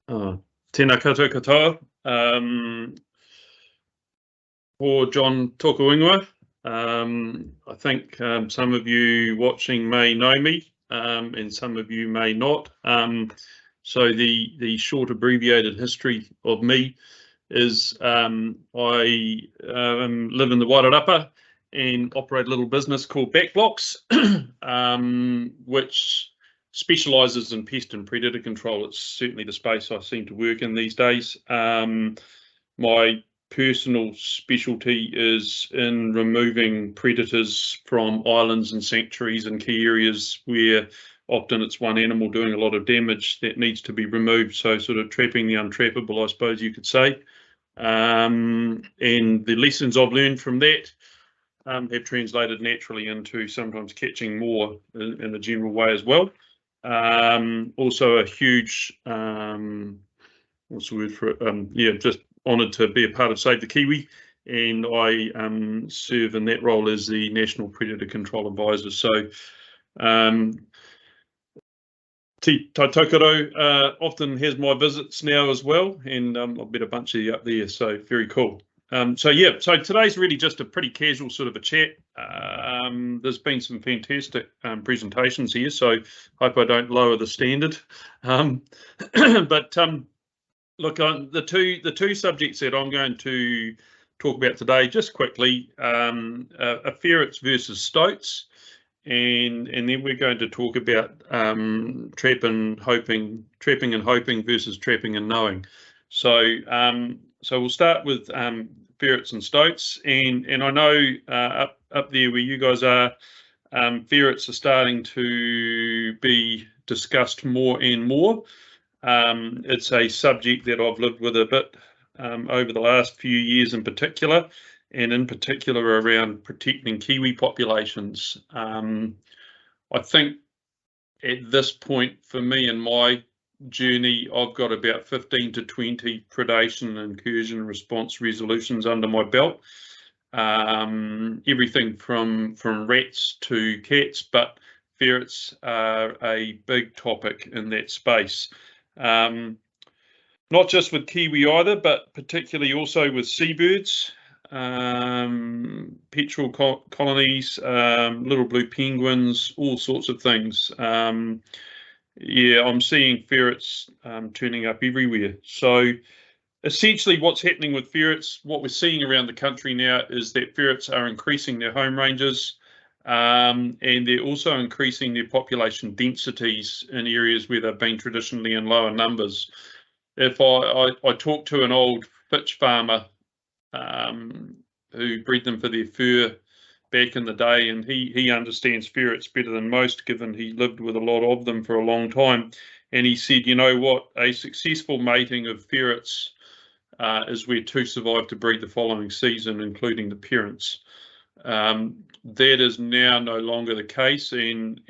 Tēnā koutou katoa. For John Tokuingoa. I think some of you watching may know me, and some of you may not. So the short abbreviated history of me is I live in the Wairarapa and operate a little business called Backblocks, which specialises in pest and predator control. It's certainly the space I seem to work in these days. My personal specialty is in removing predators from islands and sanctuaries and key areas where often it's one animal doing a lot of damage that needs to be removed. So sort of trapping the untrappable, I suppose you could say. And the lessons I've learned from that have translated naturally into sometimes catching more in a general way as well. Also a huge, what's the word for it? Just honoured to be a part of Save the Kiwi, and I serve in that role as the National Predator Control Advisor. So Te Taitokoro often has my visits now as well, and I've met a bunch of you up there, so very cool. So today's really just a pretty casual sort of a chat. There's been some fantastic presentations here, so hope I don't lower the standard. Look, the two subjects that I'm going to talk about today, just quickly, are ferrets versus stoats, and then we're going to talk about trapping and hoping versus trapping and knowing. So we'll start with ferrets and stoats, and I know up there where you guys are, ferrets are starting to be discussed more and more. It's a subject that I've lived with a bit over the last few years in particular, and in particular around protecting Kiwi populations. I think at this point for me in my journey, I've got about 15 to 20 predation, incursion, response resolutions under my belt. Everything from rats to cats, but ferrets are a big topic in that space. Not just with Kiwi either, but particularly also with seabirds, petrel colonies, little blue penguins, all sorts of things. I'm seeing ferrets turning up everywhere. So essentially what's happening with ferrets, what we're seeing around the country now is that ferrets are increasing their home ranges, and they're also increasing their population densities in areas where they've been traditionally in lower numbers. If I talk to an old fitch farmer who bred them for their fur back in the day, and he understands ferrets better than most, given he lived with a lot of them for a long time, and he said, you know what, a successful mating of ferrets is where two survive to breed the following season, including the parents. That is now no longer the case, and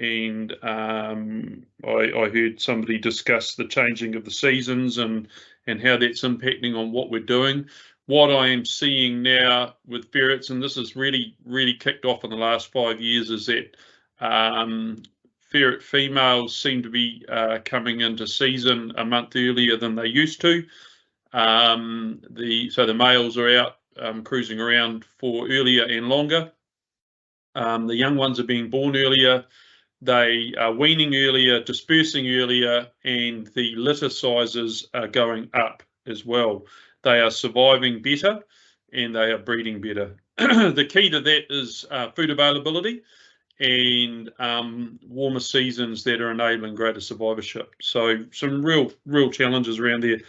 I heard somebody discuss the changing of the seasons and how that's impacting on what we're doing. What I am seeing now with ferrets, and this has really kicked off in the last 5 years, is that ferret females seem to be coming into season a month earlier than they used to. So the males are out cruising around for earlier and longer. The young ones are being born earlier, they are weaning earlier, dispersing earlier, and the litter sizes are going up as well. They are surviving better and they are breeding better. The key to that is food availability and warmer seasons that are enabling greater survivorship. So some real challenges around there.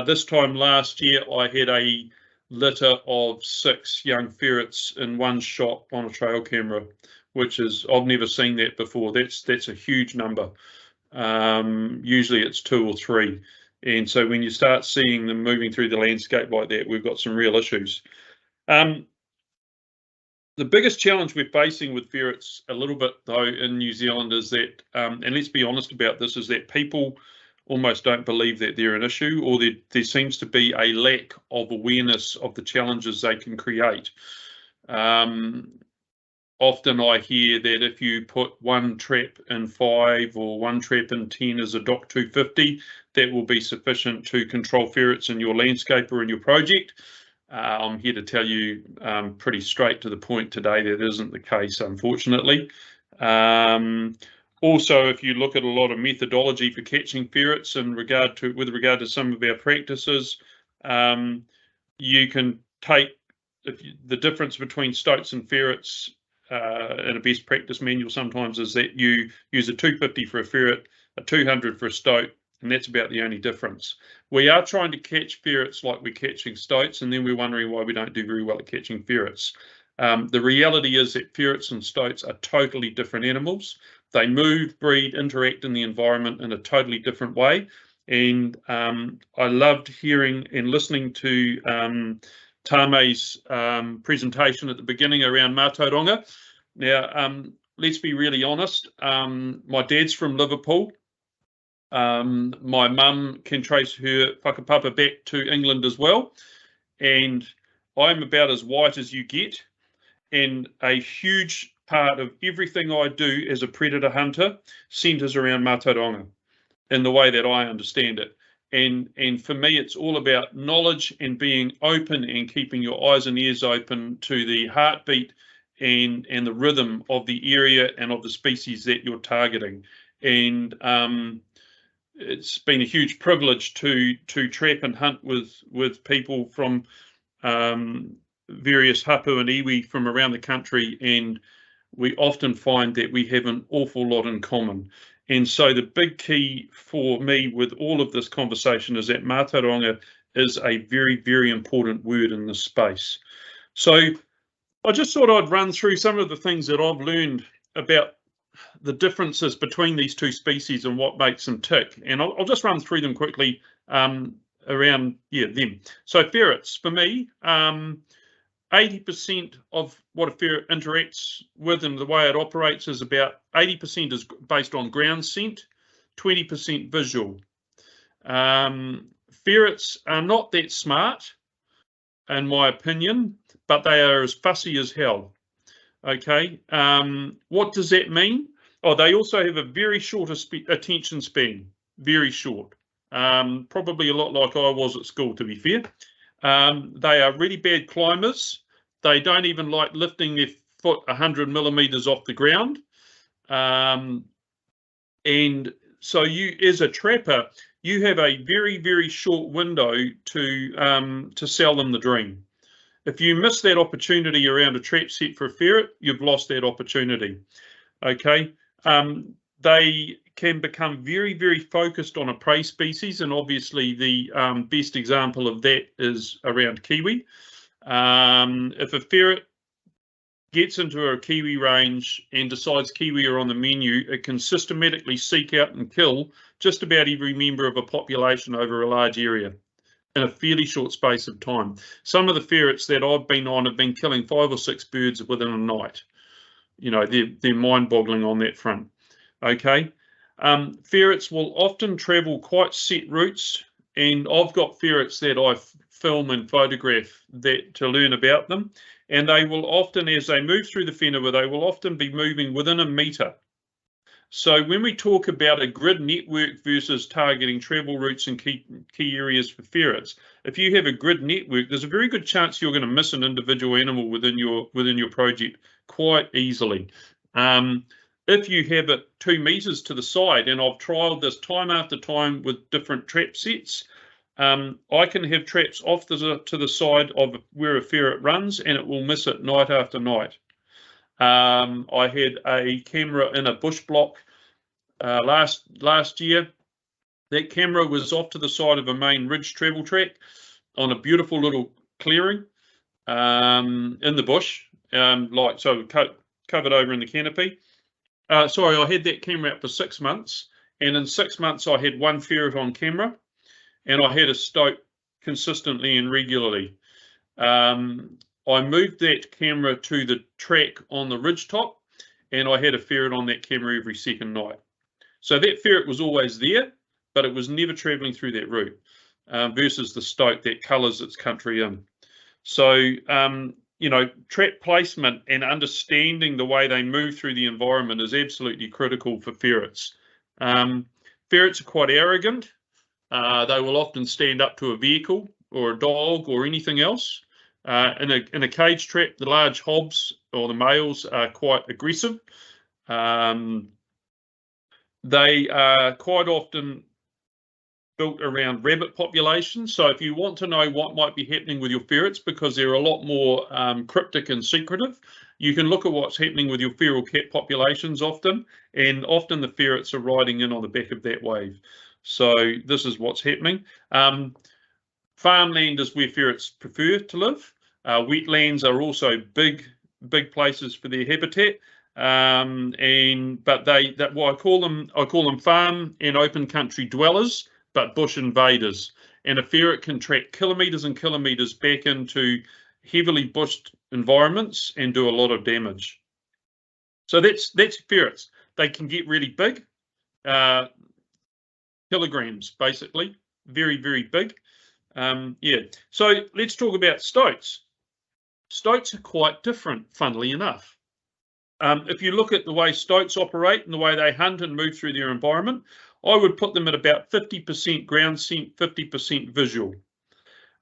This time last year, I had a litter of 6 young ferrets in one shot on a trail camera, which is, I've never seen that before. That's a huge number. Usually it's 2 or 3. And so when you start seeing them moving through the landscape like that, we've got some real issues. The biggest challenge we're facing with ferrets a little bit though in New Zealand is that, and let's be honest about this, is that people almost don't believe that they're an issue, or there seems to be a lack of awareness of the challenges they can create. often I hear that if you put one trap in 5 or one trap in 10 as a DOC 250, that will be sufficient to control ferrets in your landscape or in your project. I'm here to tell you pretty straight to the point today that isn't the case, unfortunately. Also, if you look at a lot of methodology for catching ferrets with regard to some of our practices, you can take the difference between stoats and ferrets in a best practice manual sometimes is that you use a 250 for a ferret, a 200 for a stoat, and that's about the only difference. We are trying to catch ferrets like we're catching stoats, and then we're wondering why we don't do very well at catching ferrets. The reality is that ferrets and stoats are totally different animals. They move, breed, interact in the environment in a totally different way. And I loved hearing and listening to Tame's presentation at the beginning around Mātauranga. Now, let's be really honest. My dad's from Liverpool. My mum can trace her whakapapa back to England as well. And I'm about as white as you get. And a huge part of everything I do as a predator hunter centres around Mātauranga in the way that I understand it. And for me, it's all about knowledge and being open and keeping your eyes and ears open to the heartbeat and the rhythm of the area and of the species that you're targeting. And it's been a huge privilege to trap and hunt with people from various hapu and iwi from around the country, and we often find that we have an awful lot in common. And so the big key for me with all of this conversation is that Mātauranga is a very, very important word in this space. So I just thought I'd run through some of the things that I've learned about the differences between these two species and what makes them tick. And I'll just run through them quickly around, them. So ferrets, for me, 80% of what a ferret interacts with and the way it operates is about 80% is based on ground scent, 20% visual. Ferrets are not that smart, in my opinion, but they are as fussy as hell. Okay, what does that mean? Oh, they also have a very short attention span, very short. Probably a lot like I was at school, to be fair. They are really bad climbers. They don't even like lifting their foot 100 millimeters off the ground. And so you, as a trapper, you have a very, very short window to sell them the dream. If you miss that opportunity around a trap set for a ferret, you've lost that opportunity. Okay. They can become very, very focused on a prey species, and obviously the best example of that is around Kiwi. If a ferret gets into a Kiwi range and decides Kiwi are on the menu, it can systematically seek out and kill just about every member of a population over a large area in a fairly short space of time. Some of the ferrets that I've been on have been killing 5 or 6 birds within a night. You know, they're mind-boggling on that front. Okay. Ferrets will often travel quite set routes, and I've got ferrets that I film and photograph that to learn about them, and they will often, as they move through the whenua, they will often be moving within a metre. So when we talk about a grid network versus targeting travel routes and key areas for ferrets, if you have a grid network, there's a very good chance you're going to miss an individual animal within your project quite easily. If you have it 2 meters to the side, and I've trialed this time after time with different trap sets, I can have traps off to the side of where a ferret runs, and it will miss it night after night. I had a camera in a bush block last year. That camera was off to the side of a main ridge travel track on a beautiful little clearing in the bush, covered over in the canopy. Sorry, I had that camera out for 6 months, and in 6 months I had 1 ferret on camera, and I had a stoat consistently and regularly. I moved that camera to the track on the ridge top, and I had a ferret on that camera every second night. So that ferret was always there, but it was never travelling through that route, versus the stoat that colours its country in. So trap placement and understanding the way they move through the environment is absolutely critical for ferrets. Ferrets are quite arrogant. They will often stand up to a vehicle or a dog or anything else. In a cage trap, the large hobs or the males are quite aggressive. They are quite often built around rabbit populations. So if you want to know what might be happening with your ferrets, because they're a lot more cryptic and secretive, you can look at what's happening with your feral cat populations often, and often the ferrets are riding in on the back of that wave. So this is what's happening. Farmland is where ferrets prefer to live. Wetlands are also big places for their habitat. But I call them farm and open country dwellers, but bush invaders. And a ferret can track kilometres and kilometres back into heavily bushed environments and do a lot of damage. So that's ferrets. They can get really big, kilograms basically, very, very big. So let's talk about stoats. Stoats are quite different, funnily enough. If you look at the way stoats operate and the way they hunt and move through their environment, I would put them at about 50% ground scent, 50% visual.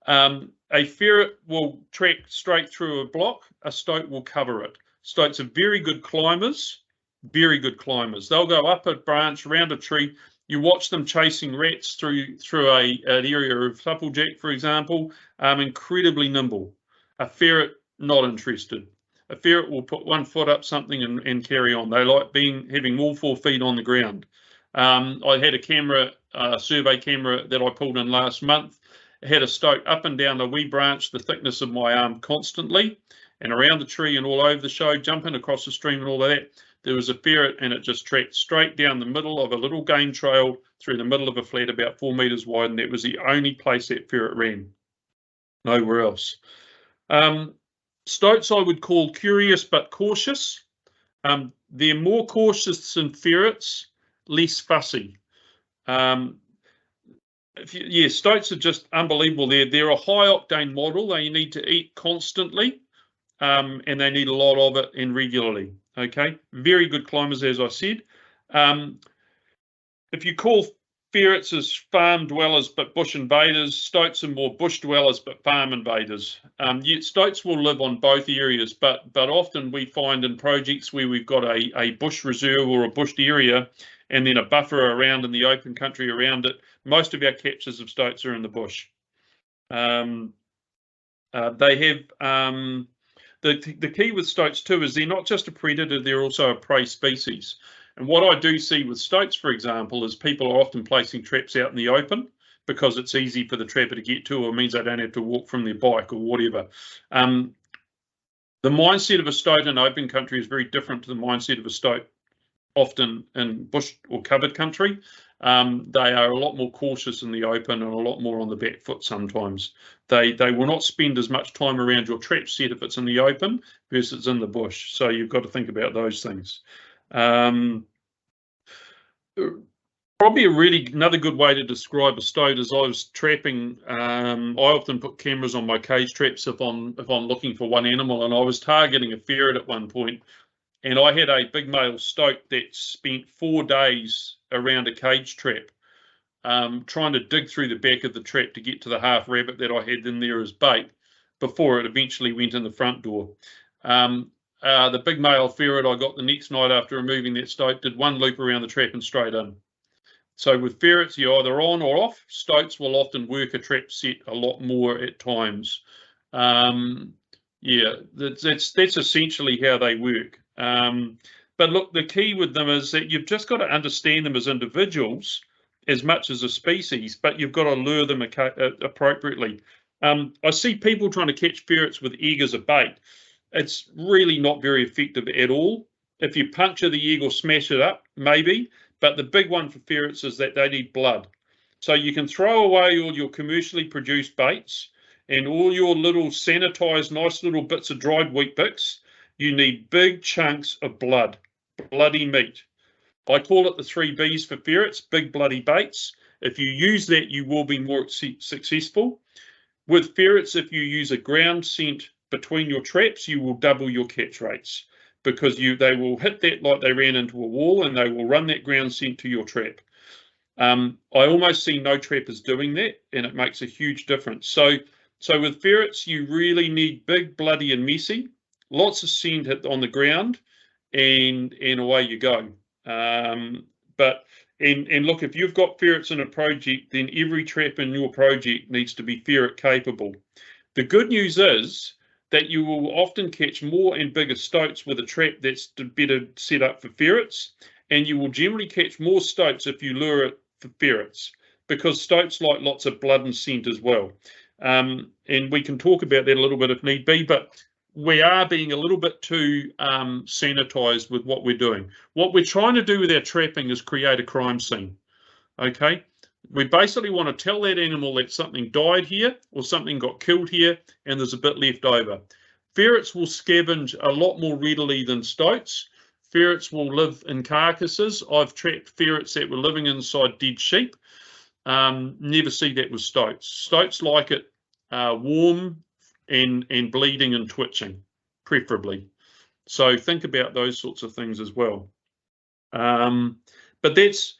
A ferret will track straight through a block, a stoat will cover it. Stoats are very good climbers, very good climbers. They'll go up a branch, around a tree. You watch them chasing rats through an area of supplejack, for example, incredibly nimble. A ferret, not interested. A ferret will put one foot up something and carry on. They like having all 4 feet on the ground. I had a survey camera that I pulled in last month. It had a stoat up and down a wee branch, the thickness of my arm constantly, and around the tree and all over the show, jumping across the stream and all of that. There was a ferret and it just tracked straight down the middle of a little game trail through the middle of a flat about 4 metres wide, and that was the only place that ferret ran. Nowhere else. Stoats I would call curious but cautious. They're more cautious than ferrets, less fussy. Stoats are just unbelievable. They're a high octane model. They need to eat constantly, and they need a lot of it and regularly. Okay, very good climbers, as I said. If you call ferrets as farm dwellers but bush invaders, stoats are more bush dwellers but farm invaders. Yet stoats will live on both areas, but often we find in projects where we've got a bush reserve or a bushed area and then a buffer around in the open country around it, most of our captures of stoats are in the bush. They have the key with stoats too is they're not just a predator, they're also a prey species. And what I do see with stoats, for example, is people are often placing traps out in the open because it's easy for the trapper to get to, or means they don't have to walk from their bike or whatever. The mindset of a stoat in open country is very different to the mindset of a stoat often in bush or covered country. They are a lot more cautious in the open and a lot more on the back foot sometimes. They will not spend as much time around your trap set if it's in the open versus in the bush. So you've got to think about those things. Probably another good way to describe a stoat is I was trapping. I often put cameras on my cage traps if I'm looking for one animal, and I was targeting a ferret at one point. And I had a big male stoat that spent 4 days around a cage trap, trying to dig through the back of the trap to get to the half rabbit that I had in there as bait before it eventually went in the front door. The big male ferret I got the next night after removing that stoat did 1 loop around the trap and straight in. So with ferrets, you're either on or off. Stoats will often work a trap set a lot more at times. That's essentially how they work. But look, the key with them is that you've just got to understand them as individuals as much as a species, but you've got to lure them appropriately. I see people trying to catch ferrets with egg as a bait. It's really not very effective at all. If you puncture the egg or smash it up, maybe, but the big one for ferrets is that they need blood. So you can throw away all your commercially produced baits and all your little sanitized, nice little bits of dried wheat bix. You need big chunks of blood, bloody meat. I call it the 3 Bs for ferrets, big bloody baits. If you use that, you will be more successful. With ferrets, if you use a ground scent between your traps, you will double your catch rates, because they will hit that like they ran into a wall, and they will run that ground scent to your trap. I almost see no trappers doing that, and it makes a huge difference. So with ferrets, you really need big, bloody and messy, lots of scent hit on the ground, and away you go. And look, if you've got ferrets in a project, then every trap in your project needs to be ferret capable. The good news is that you will often catch more and bigger stoats with a trap that's better set up for ferrets, and you will generally catch more stoats if you lure it for ferrets, because stoats like lots of blood and scent as well. And we can talk about that a little bit if need be, but we are being a little bit too sanitized with what we're doing. What we're trying to do with our trapping is create a crime scene. Okay, we basically want to tell that animal that something died here or something got killed here and there's a bit left over. Ferrets will scavenge a lot more readily than stoats. Ferrets will live in carcasses. I've trapped ferrets that were living inside dead sheep. Never see that with stoats. Stoats like it warm and bleeding and twitching, preferably. So think about those sorts of things as well. But that's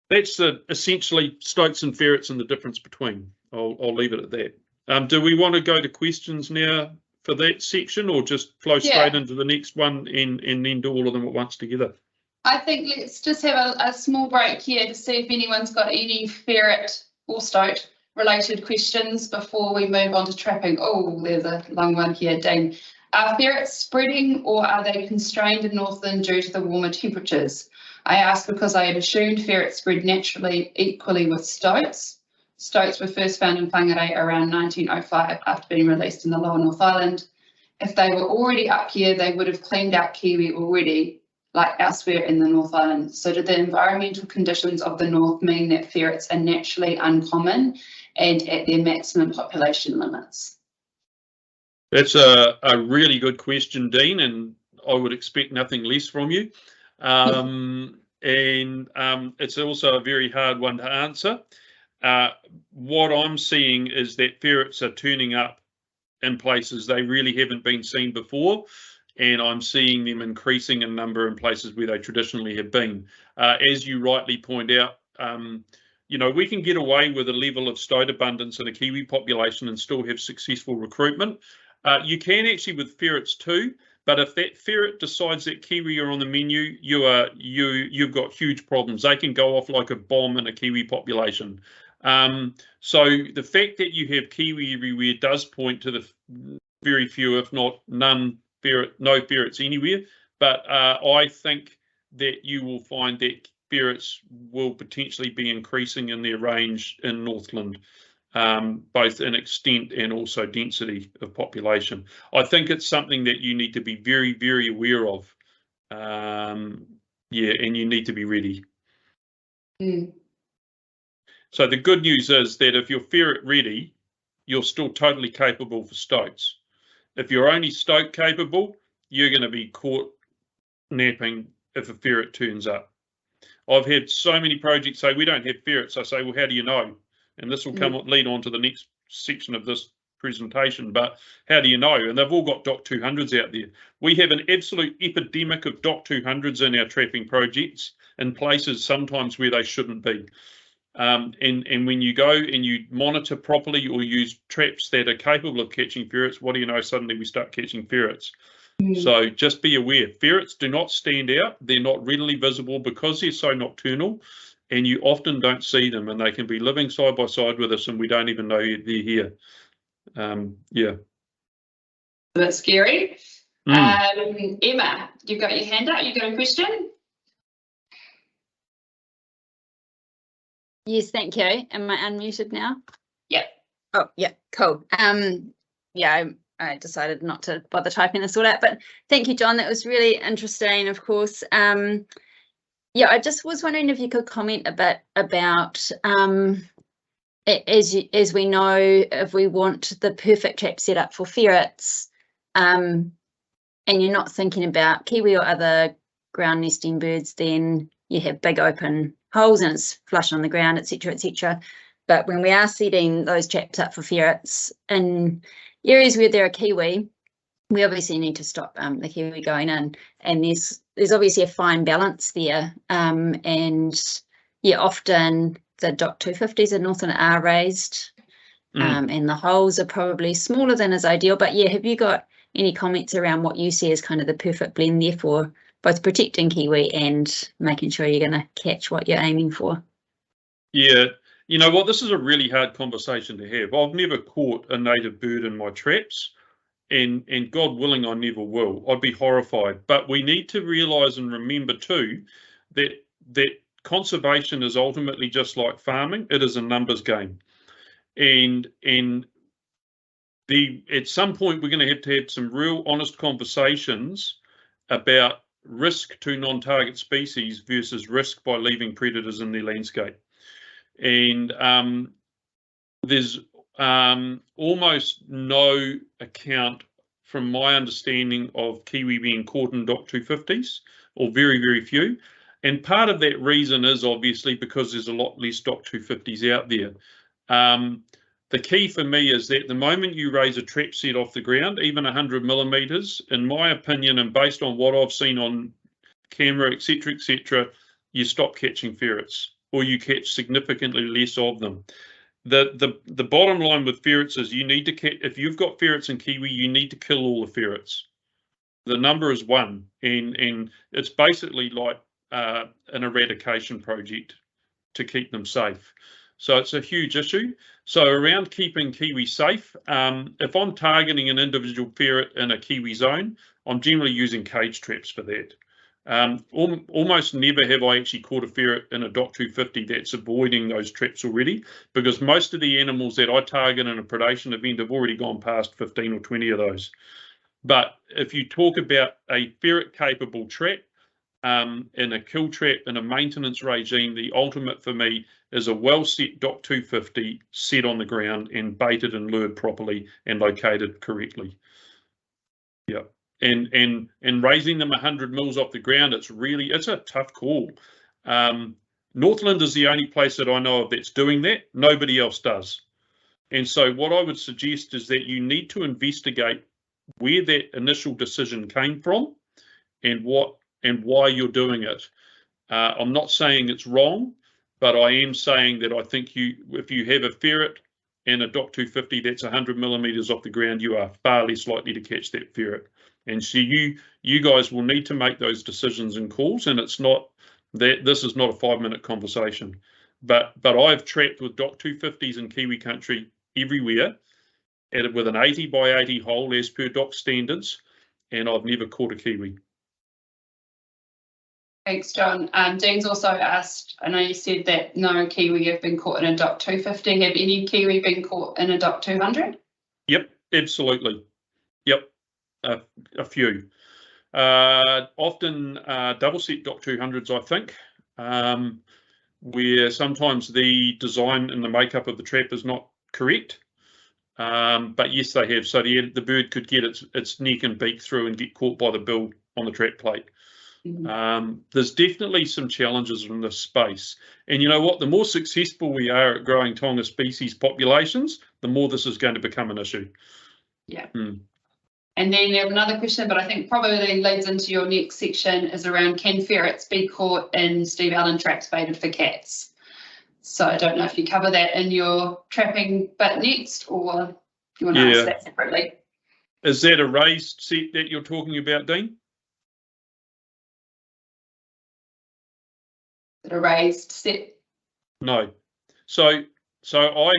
essentially stoats and ferrets and the difference between. I'll leave it at that. Do we want to go to questions now for that section, or just flow straight into the next one and then do all of them at once together? I think let's just have a small break here to see if anyone's got any ferret or stoat related questions before we move on to trapping. Oh, there's a long one here, Dean. Are ferrets spreading, or are they constrained in Northland due to the warmer temperatures? I ask because I had assumed ferrets spread naturally equally with stoats. Stoats were first found in Whangarei around 1905 after being released in the lower North Island. If they were already up here, they would have cleaned out Kiwi already, like elsewhere in the North Island. So do the environmental conditions of the North mean that ferrets are naturally uncommon and at their maximum population limits? That's a really good question, Dean, and I would expect nothing less from you. And it's also a very hard one to answer. What I'm seeing is that ferrets are turning up in places they really haven't been seen before, and I'm seeing them increasing in number in places where they traditionally have been. As you rightly point out, you know, we can get away with a level of stoat abundance in a Kiwi population and still have successful recruitment. You can actually with ferrets too, but if that ferret decides that Kiwi are on the menu, you've got huge problems. They can go off like a bomb in a Kiwi population. So the fact that you have Kiwi everywhere does point to the very few, if not no ferrets anywhere. But I think that you will find that ferrets will potentially be increasing in their range in Northland, both in extent and also density of population. I think it's something that you need to be very, very aware of. Yeah, and you need to be ready. So the good news is that if you're ferret ready, you're still totally capable for stoats. If you're only stoat capable, you're going to be caught napping if a ferret turns up. I've had so many projects say, we don't have ferrets. I say, well, how do you know? And this will lead on to the next section of this presentation, but how do you know? And they've all got DOC 200s out there. We have an absolute epidemic of DOC 200s in our trapping projects in places sometimes where they shouldn't be. And when you go and you monitor properly or use traps that are capable of catching ferrets, what do you know? Suddenly we start catching ferrets. So just be aware, ferrets do not stand out. They're not readily visible because they're so nocturnal, and you often don't see them, and they can be living side by side with us and we don't even know they're here. Yeah. That's scary. Emma, you've got your hand up. You got a question? Yes, thank you. Am I unmuted now? Yep. Oh, yeah, cool. Yeah, I decided not to bother typing this all out, but thank you, John. That was really interesting, of course. Yeah, I just was wondering if you could comment a bit about, as we know, if we want the perfect trap set up for ferrets, and you're not thinking about Kiwi or other ground nesting birds, then you have big open holes and it's flush on the ground, etc., etc. But when we are setting those traps up for ferrets in areas where there are Kiwi, we obviously need to stop the Kiwi going in, and there's obviously a fine balance there. And yeah, often the DOC 250s in Northland are raised, and the holes are probably smaller than is ideal. But yeah, have you got any comments around what you see as kind of the perfect blend there for both protecting Kiwi and making sure you're going to catch what you're aiming for? Yeah, you know what, this is a really hard conversation to have. I've never caught a native bird in my traps, and God willing, I never will. I'd be horrified. But we need to realise and remember too that conservation is ultimately just like farming. It is a numbers game, and at some point we're going to have some real honest conversations about risk to non-target species versus risk by leaving predators in their landscape. And there's almost no account, from my understanding, of Kiwi being caught in DOC 250s, or very, very few. And part of that reason is obviously because there's a lot less DOC 250s out there. The key for me is that the moment you raise a trap set off the ground, even 100 millimeters, in my opinion, and based on what I've seen on camera, etc., you stop catching ferrets, or you catch significantly less of them. The bottom line with ferrets is you need to catch, if you've got ferrets in Kiwi, you need to kill all the ferrets. The number is 1, and it's basically like an eradication project to keep them safe. So it's a huge issue. So around keeping Kiwi safe, if I'm targeting an individual ferret in a Kiwi zone, I'm generally using cage traps for that. Almost never have I actually caught a ferret in a DOC 250 that's avoiding those traps already, because most of the animals that I target in a predation event have already gone past 15 or 20 of those. But if you talk about a ferret capable trap, in a kill trap, in a maintenance regime, the ultimate for me is a well set DOC 250 set on the ground and baited and lured properly and located correctly. Yeah. And raising them 100 mils off the ground, it's a tough call. Northland is the only place that I know of that's doing that. Nobody else does. And so what I would suggest is that you need to investigate where that initial decision came from and why you're doing it. I'm not saying it's wrong, but I am saying that I think if you have a ferret and a DOC 250 that's 100 millimeters off the ground, you are far less likely to catch that ferret. And so you guys will need to make those decisions and calls, and it's not that this is not a 5-minute conversation. But I've trapped with DOC 250s in Kiwi country everywhere, with an 80 by 80 hole as per DOC standards, and I've never caught a Kiwi. Thanks, John. Dean's also asked, I know you said that no Kiwi have been caught in a DOC 250. Have any Kiwi been caught in a DOC 200? Yep, absolutely. Yep, a few. Often double set DOC 200s, I think, where sometimes the design and the makeup of the trap is not correct. But yes, they have. So the bird could get its neck and beak through and get caught by the bill on the trap plate. There's definitely some challenges in this space, and you know what, the more successful we are at growing Tonga species populations, the more this is going to become an issue. Yeah. And then you have another question, but I think probably leads into your next section, is around, can ferrets be caught in Steve Allen traps baited for cats? So I don't know if you cover that in your trapping bit next, or you want to answer that separately. Is that a raised set that you're talking about, Dean? A raised set? No. So I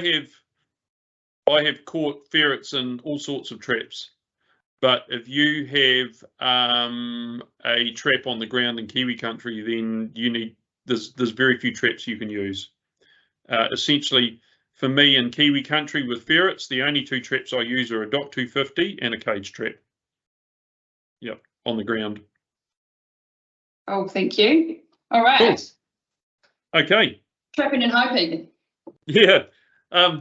have caught ferrets in all sorts of traps, but if you have a trap on the ground in Kiwi country, then there's very few traps you can use. Essentially, for me in Kiwi country with ferrets, the only 2 traps I use are a DOC 250 and a cage trap. Yep, on the ground. Oh, thank you. All right. Cool. Okay. Trapping and hoping. Yeah. I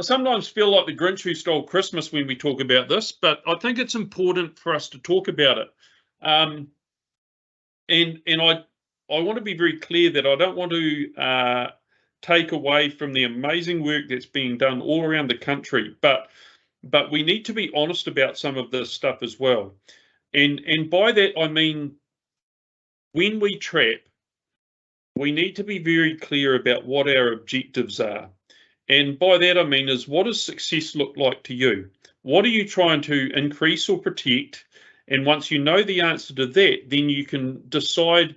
sometimes feel like the Grinch who stole Christmas when we talk about this, but I think it's important for us to talk about it. And I want to be very clear that I don't want to take away from the amazing work that's being done all around the country, but but we need to be honest about some of this stuff as well. And by that, I mean, when we trap, we need to be very clear about what our objectives are. And by that, I mean, what does success look like to you? What are you trying to increase or protect? And once you know the answer to that, then you can decide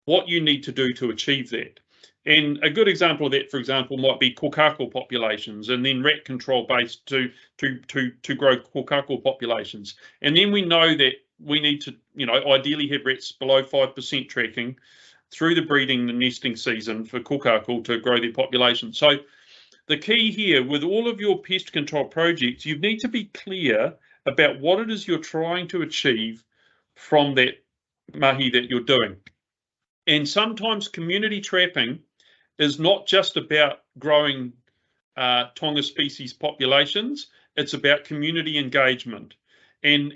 what you need to do to achieve that. And a good example of that, for example, might be kokako populations, and then rat control based to grow kokako populations. And then we know that we need to, ideally have rats below 5% tracking through the breeding and nesting season for kokako to grow their population. So the key here with all of your pest control projects, you need to be clear about what it is you're trying to achieve from that mahi that you're doing. And sometimes community trapping is not just about growing Tonga species populations, it's about community engagement. And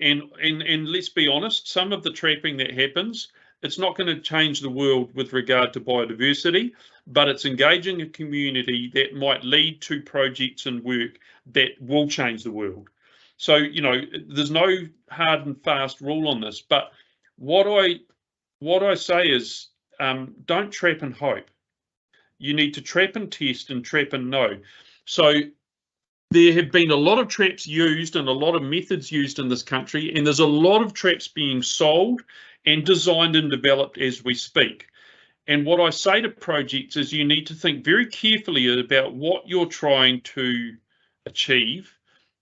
let's be honest, some of the trapping that happens, it's not going to change the world with regard to biodiversity, but it's engaging a community that might lead to projects and work that will change the world. So, there's no hard and fast rule on this, but what I say is don't trap and hope. You need to trap and test and trap and know. So there have been a lot of traps used and a lot of methods used in this country, and there's a lot of traps being sold and designed and developed as we speak. And what I say to projects is you need to think very carefully about what you're trying to achieve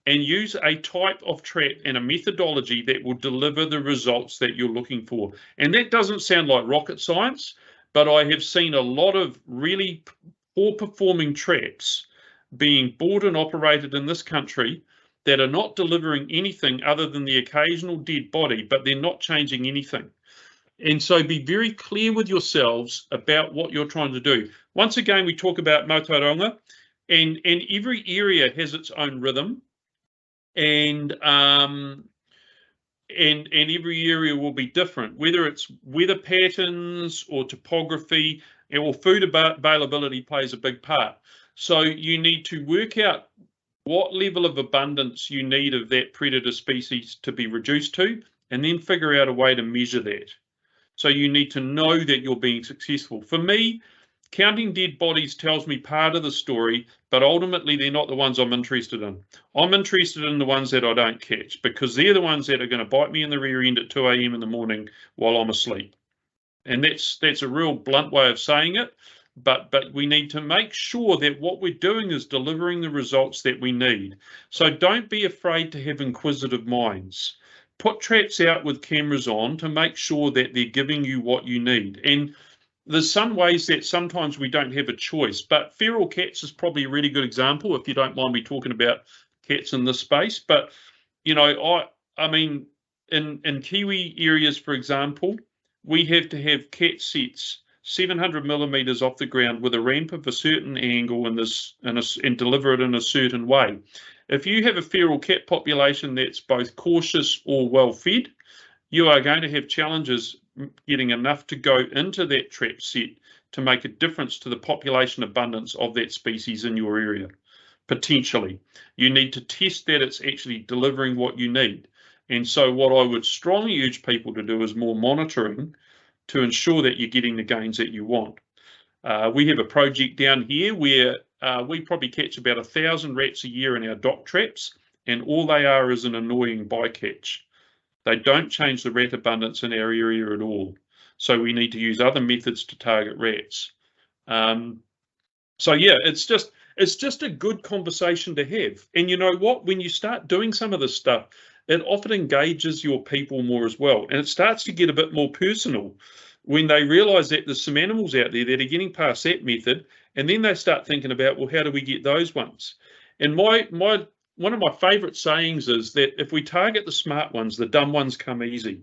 and use a type of trap and a methodology that will deliver the results that you're looking for. And that doesn't sound like rocket science, but I have seen a lot of really poor performing traps being bought and operated in this country that are not delivering anything other than the occasional dead body, but they're not changing anything. And so be very clear with yourselves about what you're trying to do. Once again, we talk about Mautauranga, and every area has its own rhythm, and every area will be different, whether it's weather patterns or topography, or food availability plays a big part. So you need to work out what level of abundance you need of that predator species to be reduced to, and then figure out a way to measure that. So you need to know that you're being successful. For me, counting dead bodies tells me part of the story, but ultimately they're not the ones I'm interested in. I'm interested in the ones that I don't catch, because they're the ones that are going to bite me in the rear end at 2 a.m. in the morning while I'm asleep. And that's a real blunt way of saying it, but we need to make sure that what we're doing is delivering the results that we need. So don't be afraid to have inquisitive minds. Put traps out with cameras on to make sure that they're giving you what you need. And there's some ways that sometimes we don't have a choice, but feral cats is probably a really good example, if you don't mind me talking about cats in this space. But, I mean, in Kiwi areas, for example, we have to have cat sets 700 millimeters off the ground with a ramp of a certain angle and deliver it in a certain way. If you have a feral cat population that's both cautious or well fed, you are going to have challenges getting enough to go into that trap set to make a difference to the population abundance of that species in your area. Potentially, you need to test that it's actually delivering what you need. And so what I would strongly urge people to do is more monitoring to ensure that you're getting the gains that you want. We have a project down here where we probably catch about 1,000 rats a year in our dock traps, and all they are is an annoying bycatch. They don't change the rat abundance in our area at all. So we need to use other methods to target rats. So yeah, it's just a good conversation to have. And you know what? When you start doing some of this stuff, it often engages your people more as well. And it starts to get a bit more personal when they realise that there's some animals out there that are getting past that method, and then they start thinking about, well, how do we get those ones? And one of my favourite sayings is that if we target the smart ones, the dumb ones come easy.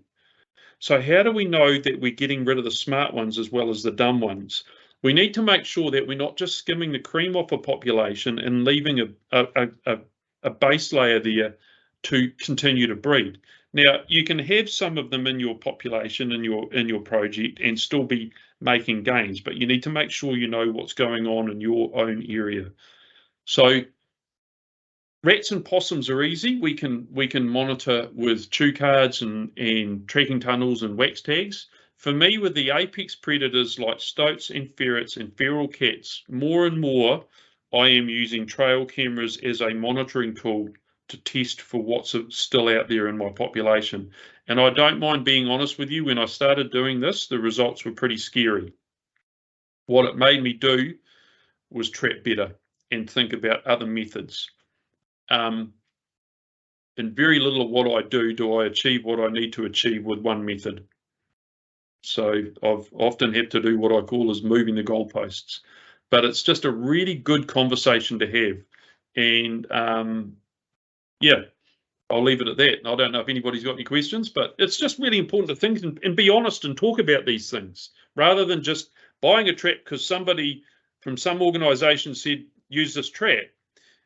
So how do we know that we're getting rid of the smart ones as well as the dumb ones? We need to make sure that we're not just skimming the cream off a population and leaving a base layer there to continue to breed. Now, you can have some of them in your population, in your project, and still be making gains, but you need to make sure you know what's going on in your own area. So Rats and possums are easy. We can monitor with chew cards and tracking tunnels and wax tags. For me, with the apex predators like stoats and ferrets and feral cats, more and more I am using trail cameras as a monitoring tool to test for what's still out there in my population. And I don't mind being honest with you, when I started doing this, the results were pretty scary. What it made me do was trap better and think about other methods. And very little of what I do I achieve what I need to achieve with one method. So I've often had to do what I call is moving the goalposts, but it's just a really good conversation to have. And yeah, I'll leave it at that. I don't know if anybody's got any questions, but it's just really important to think and be honest and talk about these things, rather than just buying a trap because somebody from some organisation said use this trap,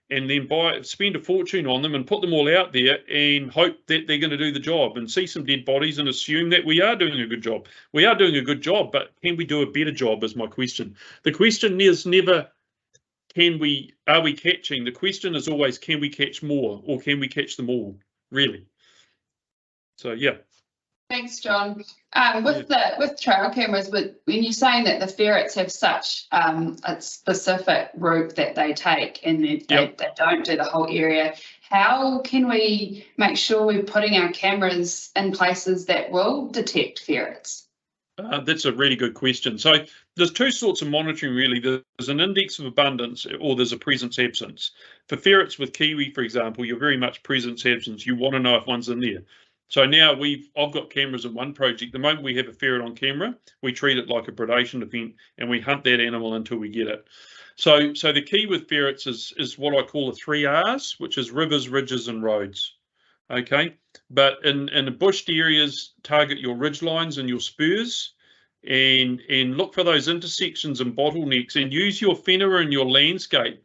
and then spend a fortune on them and put them all out there and hope that they're going to do the job, and see some dead bodies and assume that we are doing a good job. We are doing a good job, but can we do a better job is my question. The question is never, are we catching? The question is always, can we catch more, or can we catch them all, really? So, yeah. Thanks, John. With trail cameras, when you're saying that the ferrets have such a specific route that they take, and they don't do the whole area, how can we make sure we're putting our cameras in places that will detect ferrets? That's a really good question. So there's two sorts of monitoring, really. There's an index of abundance, or there's a presence absence. For ferrets with Kiwi, for example, you're very much presence absence. You want to know if one's in there. So now I've got cameras in one project. The moment we have a ferret on camera, we treat it like a predation event, and we hunt that animal until we get it. So the key with ferrets is what I call the 3 R's, which is rivers, ridges, and roads. Okay, but in the bushed areas, target your ridge lines and your spurs, and look for those intersections and bottlenecks, and use your fenner and your landscape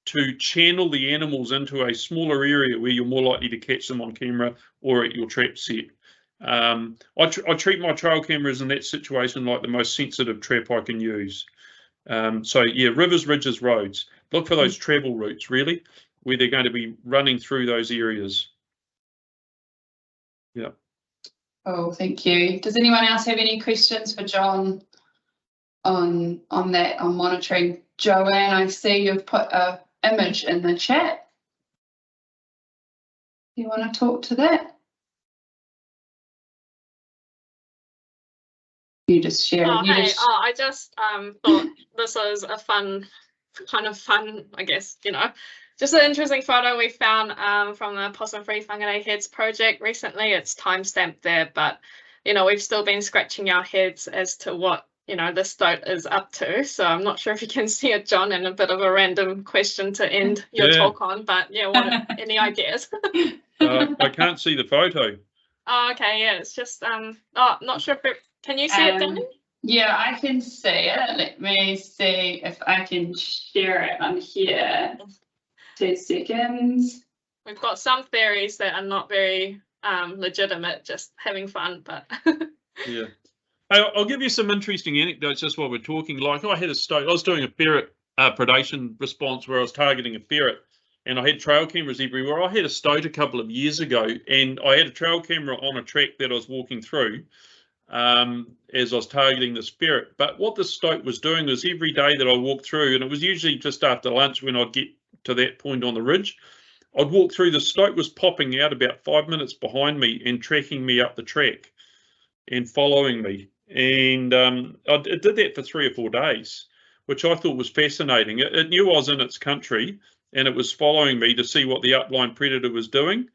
to channel the animals into a smaller area where you're more likely to catch them on camera or at your trap set. I treat my trail cameras in that situation like the most sensitive trap I can use. So yeah, rivers, ridges, roads. Look for those travel routes, really, where they're going to be running through those areas. Yeah. Oh, thank you. Does anyone else have any questions for John on that, on monitoring? Joanne, I see you've put a image in the chat. You want to talk to that? You just share. I just thought this was a fun, I guess, just an interesting photo we found from the Possum Free Whangarei Heads project recently. It's time-stamped there, but we've still been scratching our heads as to what the stoat is up to. So I'm not sure if you can see it, John, and a bit of a random question to end your talk on, but yeah, any ideas? I can't see the photo. Oh, okay, yeah, it's just not sure if can you see it, Danny? Yeah, I can see it. Let me see if I can share it on here. 2 seconds. We've got some theories that are not very legitimate, just having fun, but yeah. I'll give you some interesting anecdotes just while we're talking. Like, I had a stoat. I was doing a ferret predation response where I was targeting a ferret, and I had trail cameras everywhere. I had a stoat a couple of years ago, and I had a trail camera on a track that I was walking through as I was targeting this ferret. But what the stoat was doing was, every day that I walked through, and it was usually just after lunch when I'd get to that point on the ridge, I'd walk through, the stoat was popping out about 5 minutes behind me and tracking me up the track and following me. And it did that for 3 or 4 days, which I thought was fascinating. It knew I was in its country, and it was following me to see what the upline predator was doing.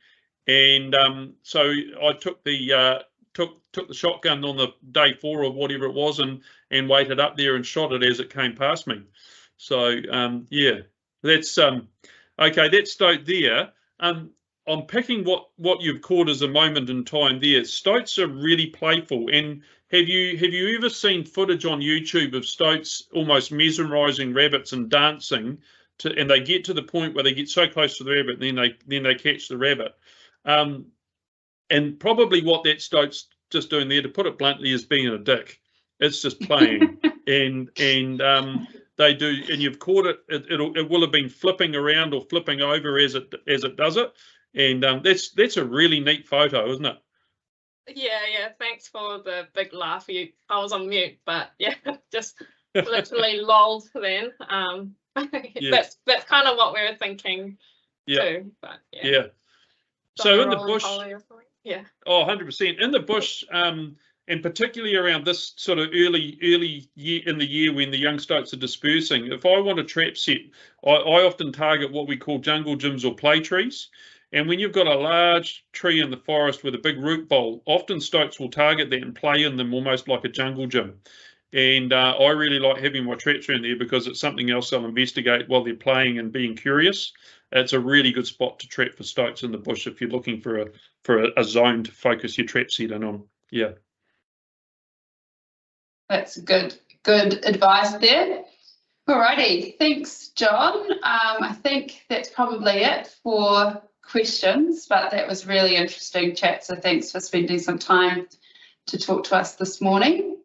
And so I took the took the shotgun on the day 4 or whatever it was, and waited up there and shot it as it came past me. So yeah, that's okay. That stoat there. I'm picking what you've caught as a moment in time there. Stoats are really playful, and have you ever seen footage on YouTube of stoats almost mesmerising rabbits and dancing and they get to the point where they get so close to the rabbit, and then they catch the rabbit. And probably what that stoat's just doing there, to put it bluntly, is being a dick. It's just playing. and they do, and you've caught it. It will have been flipping around or flipping over as it does it, and that's a really neat photo, isn't it? Yeah. Thanks for the big laugh. I was on mute, but yeah, just literally lolled then. That's kind of what we were thinking too. But yeah. So in the bush, yeah. Oh, 100%. In the bush, and particularly around this sort of early year in the year when the young stoats are dispersing, if I want a trap set, I often target what we call jungle gyms or play trees. And when you've got a large tree in the forest with a big root bowl, often stoats will target that and play in them almost like a jungle gym. And I really like having my traps around there because it's something else they'll investigate while they're playing and being curious. It's a really good spot to trap for stoats in the bush if you're looking for a zone to focus your trap set in on. Yeah. That's good advice there. Alrighty, thanks, John. I think that's probably it for questions, but that was really interesting chat. So thanks for spending some time to talk to us this morning.